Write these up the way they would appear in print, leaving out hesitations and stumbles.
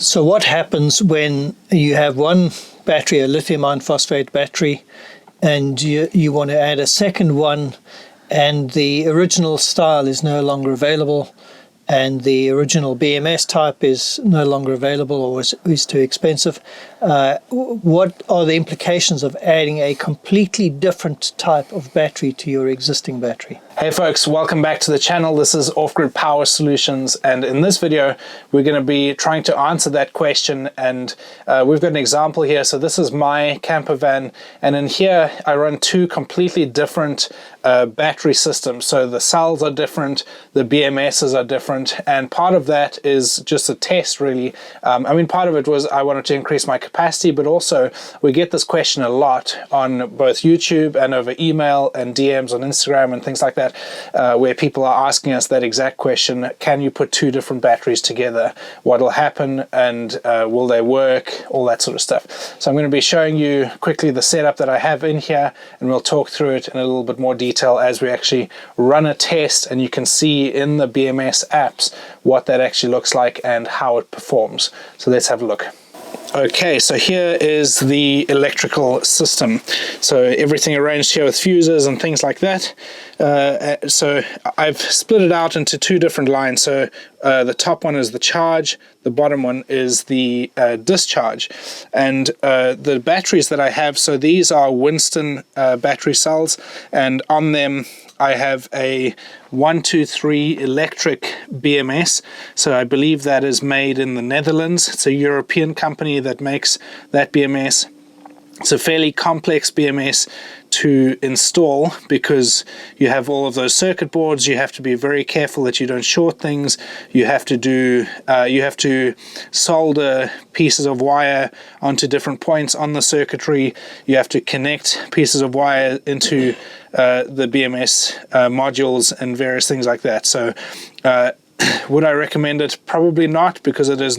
So what happens when you have one battery, a lithium iron phosphate battery, and you want to add a second one, and the original style is no longer available, and the original BMS type is no longer available or is too expensive? What are the implications of adding a completely different type of battery to your existing battery? Hey folks, welcome back to the channel. This is Offgrid Power Solutions, and in this video we're going to be trying to answer that question, and we've got an example here. So this is my camper van, and in here I run two completely different battery systems. So the cells are different, the BMSs are different, and part of that is just a test really. I mean, part of it was I wanted to increase my capacity, but also we get this question a lot on both YouTube and over email and DMs on Instagram and things like that, where people are asking us that exact question: can you put two different batteries together? What will happen, and will they work? All that sort of stuff. So I'm going to be showing you quickly the setup that I have in here, and we'll talk through it in a little bit more detail as we actually run a test, and you can see in the BMS apps what that actually looks like and how it performs. So let's have a look. Okay, so here is the electrical system. So everything arranged here with fuses and things like that. So I've split it out into two different lines. So the top one is the charge, the bottom one is the discharge. And the batteries that I have, so these are Winston battery cells, and on them I have a 123 electric BMS. So I believe that is made in the Netherlands. It's a European company that makes that BMS. It's a fairly complex BMS to install because you have all of those circuit boards. You have to be very careful that you don't short things. You have to do you have to solder pieces of wire onto different points on the circuitry. You have to connect pieces of wire into the BMS modules and various things like that. So would I recommend it? Probably not, because it is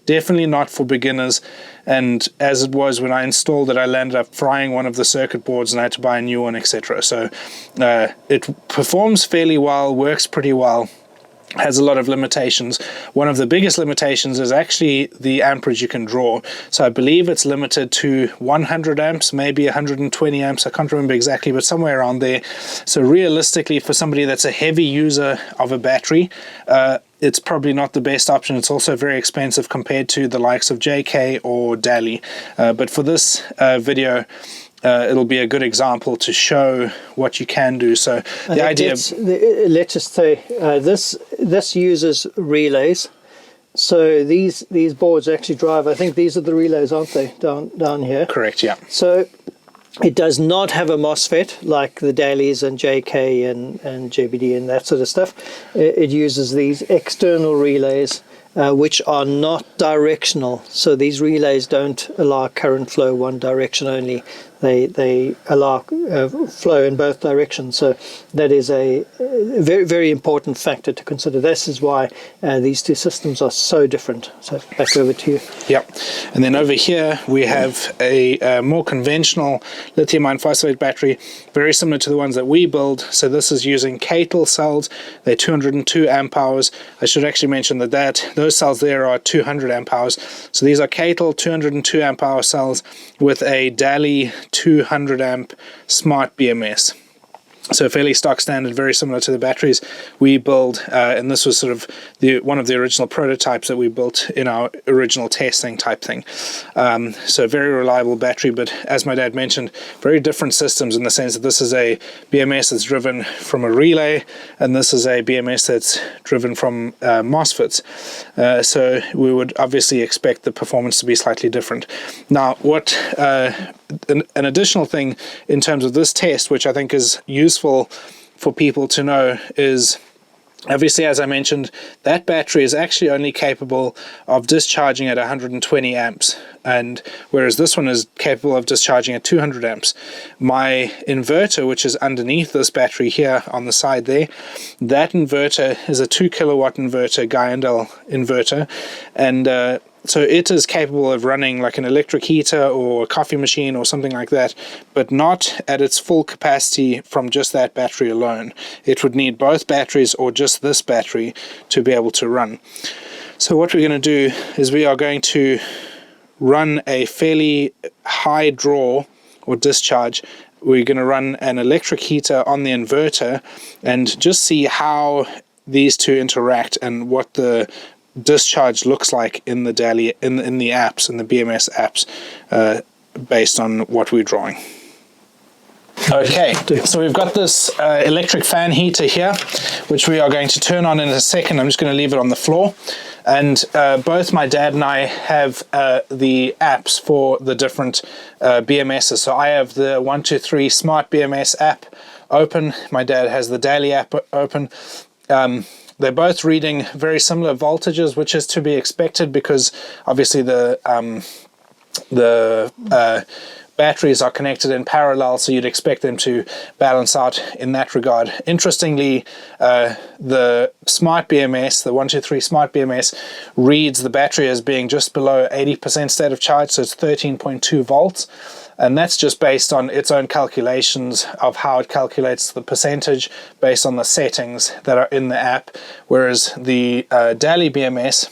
definitely not for beginners. And as it was when I installed it, I landed up frying one of the circuit boards and I had to buy a new one, etc. So it performs fairly well, works pretty well, has a lot of limitations. One of the biggest limitations is actually the amperage you can draw. So I believe it's limited to 100 amps, maybe 120 amps. I can't remember exactly, but somewhere around there. So realistically, for somebody that's a heavy user of a battery, it's probably not the best option. It's also very expensive compared to the likes of JK or Dali. But for this video, it'll be a good example to show what you can do. So the idea, let's just say this uses relays. So these boards actually drive. I think these are the relays, aren't they? Down here. Correct. Yeah. So it does not have a MOSFET like the Dalis and JK and JBD and that sort of stuff. It uses these external relays, which are not directional. So these relays don't allow current flow one direction only. They allow flow in both directions. So that is a very, very important factor to consider. This is why these two systems are so different. So back over to you. Yep. And then over here we have a more conventional lithium iron phosphate battery, very similar to the ones that we build. So this is using Catel cells. They're 202 amp hours. I should actually mention that those cells there are 200 amp hours. So these are Catel 202 amp hour cells with a Dali 200 amp smart BMS. So fairly stock standard, very similar to the batteries we build, and this was sort of one of the original prototypes that we built in our original testing type thing. So very reliable battery, but as my dad mentioned, very different systems in the sense that this is a BMS that's driven from a relay, and this is a BMS that's driven from MOSFETs. So we would obviously expect the performance to be slightly different. Now, what an additional thing in terms of this test, which I think is useful for people to know, is obviously, as I mentioned, that battery is actually only capable of discharging at 120 amps, and whereas this one is capable of discharging at 200 amps. My inverter, which is underneath this battery here on the side there, that inverter is a 2 kilowatt inverter, Guayandel inverter, and so it is capable of running like an electric heater or a coffee machine or something like that, but not at its full capacity from just that battery alone. It would need both batteries or just this battery to be able to run. So what we're going to do is we are going to run a fairly high draw or discharge. We're going to run an electric heater on the inverter and just see how these two interact and what the discharge looks like in the daily in the apps, in the BMS apps, based on what we're drawing. Okay, so we've got this electric fan heater here, which we are going to turn on in a second. I'm just going to leave it on the floor. And both my dad and I have the apps for the different BMSs. So I have the 123 Smart BMS app open. My dad has the daily app open. They're both reading very similar voltages, which is to be expected because obviously the batteries are connected in parallel, so you'd expect them to balance out in that regard. Interestingly, the Smart BMS, the 123 Smart BMS, reads the battery as being just below 80% state of charge, so it's 13.2 volts. And that's just based on its own calculations of how it calculates the percentage based on the settings that are in the app. Whereas the daily BMS,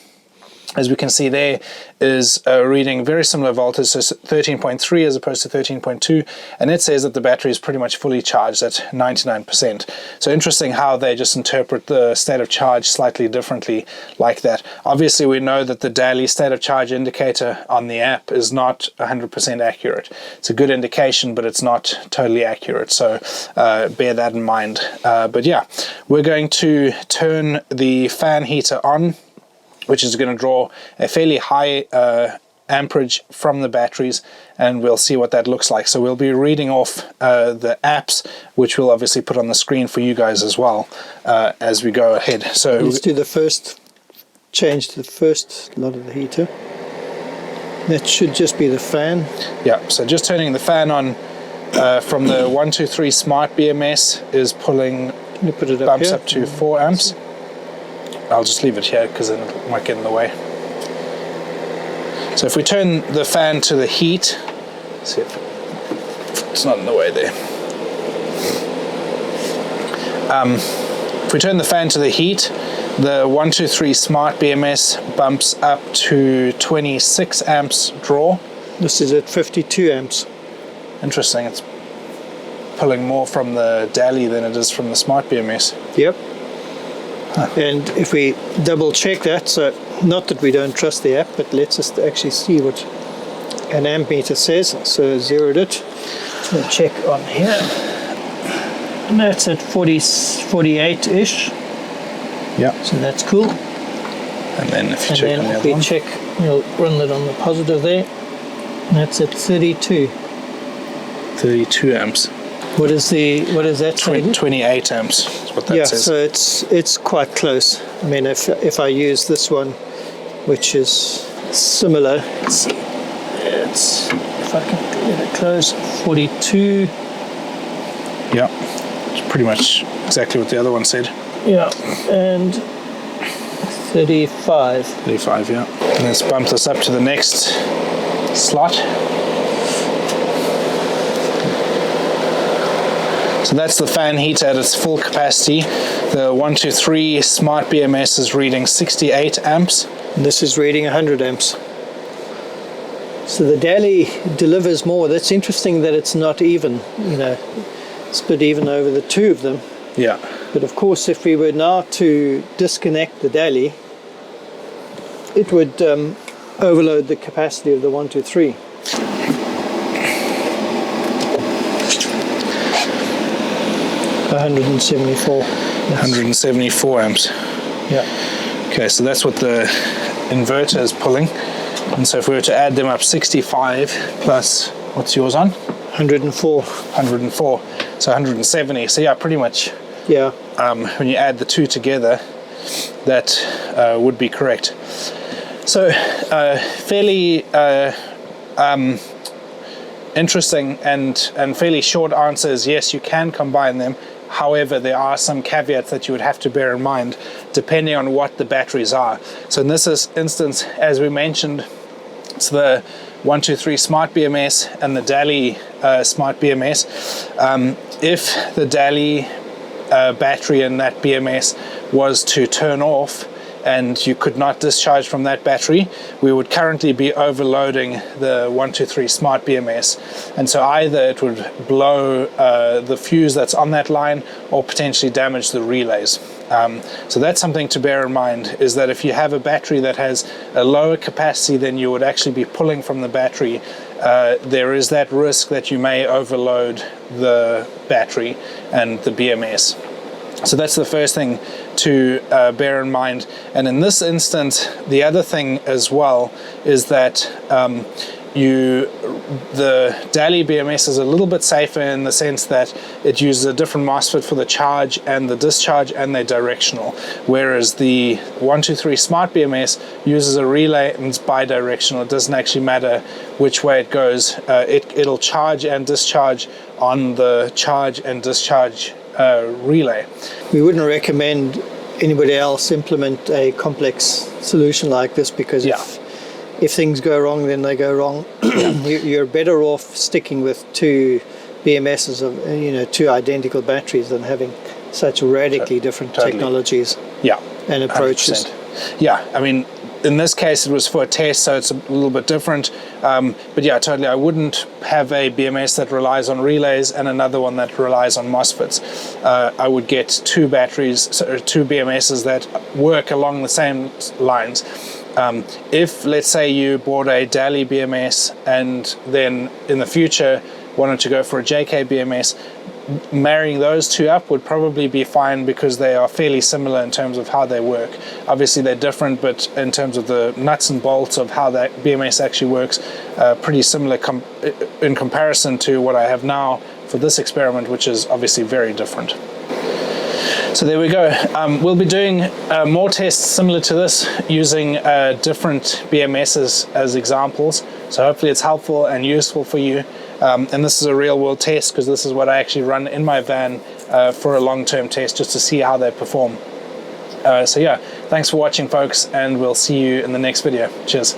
as we can see there, is reading very similar voltage, so 13.3 as opposed to 13.2, and it says that the battery is pretty much fully charged at 99%. So interesting how they just interpret the state of charge slightly differently like that. Obviously we know that the daily state of charge indicator on the app is not 100% accurate. It's a good indication, but it's not totally accurate, so bear that in mind. But yeah, we're going to turn the fan heater on, which is going to draw a fairly high amperage from the batteries, and we'll see what that looks like. So we'll be reading off the apps, which we'll obviously put on the screen for you guys as well as we go ahead. So let's do the first change to the first lot of the heater. That should just be the fan. Yeah, so just turning the fan on from the 123 Smart BMS is pulling bumps up to 4 amps. I'll just leave it here because then it might get in the way. So if we turn the fan to the heat, see if it's not in the way there. If we turn the fan to the heat, the 123 Smart BMS bumps up to 26 amps draw. This is at 52 amps. Interesting, it's pulling more from the daily than it is from the Smart BMS. Yep. And if we double check that, so not that we don't trust the app, but let's just actually see what an amp meter says. So zeroed it. We'll check on here. And that's at 48-ish. Yeah. So that's cool. And then if you check on the other one. check, we'll run that on the positive there. And that's at 32. 32 amps. What is that saying? 28 amps is what that says. Yeah, so it's quite close. I mean, if I use this one, which is similar, let's see, it's, if I can get it close, 42. Yeah, it's pretty much exactly what the other one said. Yeah, and 35. 35, yeah. And let's bump this up to the next slot. So that's the fan heater at its full capacity. The 123 Smart BMS is reading 68 amps. And this is reading 100 amps. So the daily delivers more. That's interesting that it's not even, split even over the two of them. Yeah. But of course, if we were now to disconnect the daily, it would overload the capacity of the 123. $174. 174 amps. Yeah. Okay, so that's what the inverter is pulling. And so if we were to add them up, 65 plus, what's yours on? 104. 104. So 170. So yeah, pretty much. Yeah. When you add the two together, that would be correct. So fairly interesting and fairly short answer is yes, you can combine them. However, there are some caveats that you would have to bear in mind depending on what the batteries are. So in this instance, as we mentioned, it's the 123 Smart BMS and the daily Smart BMS. If the daily battery in that BMS was to turn off, and you could not discharge from that battery, we would currently be overloading the 123 smart BMS, and so either it would blow the fuse that's on that line or potentially damage the relays. So that's something to bear in mind, is that if you have a battery that has a lower capacity than you would actually be pulling from the battery, there is that risk that you may overload the battery and the BMS. So that's the first thing to bear in mind. And in this instance, the other thing as well is that the DALI BMS is a little bit safer in the sense that it uses a different MOSFET for the charge and the discharge, and they're directional, whereas the 123 smart BMS uses a relay and it's bidirectional. It doesn't actually matter which way it goes. It'll charge and discharge on the charge and discharge relay. We wouldn't recommend anybody else implement a complex solution like this, because if things go wrong, then they go wrong. You're better off sticking with two BMSs of, two identical batteries, than having such radically different technologies and approaches. 100%. Yeah, I mean, in this case it was for a test, so it's a little bit different. But yeah, totally, I wouldn't have a BMS that relies on relays and another one that relies on MOSFETs. I would get two batteries, so two BMSs that work along the same lines. If, let's say, you bought a DALI BMS and then in the future wanted to go for a JK BMS, marrying those two up would probably be fine, because they are fairly similar in terms of how they work. Obviously they're different, but in terms of the nuts and bolts of how that BMS actually works, pretty similar in comparison to what I have now for this experiment, which is obviously very different. So there we go. We'll be doing more tests similar to this, using different BMSs as examples. So hopefully it's helpful and useful for you. And this is a real world test, because this is what I actually run in my van for a long-term test, just to see how they perform. So yeah, thanks for watching, folks, and we'll see you in the next video. Cheers.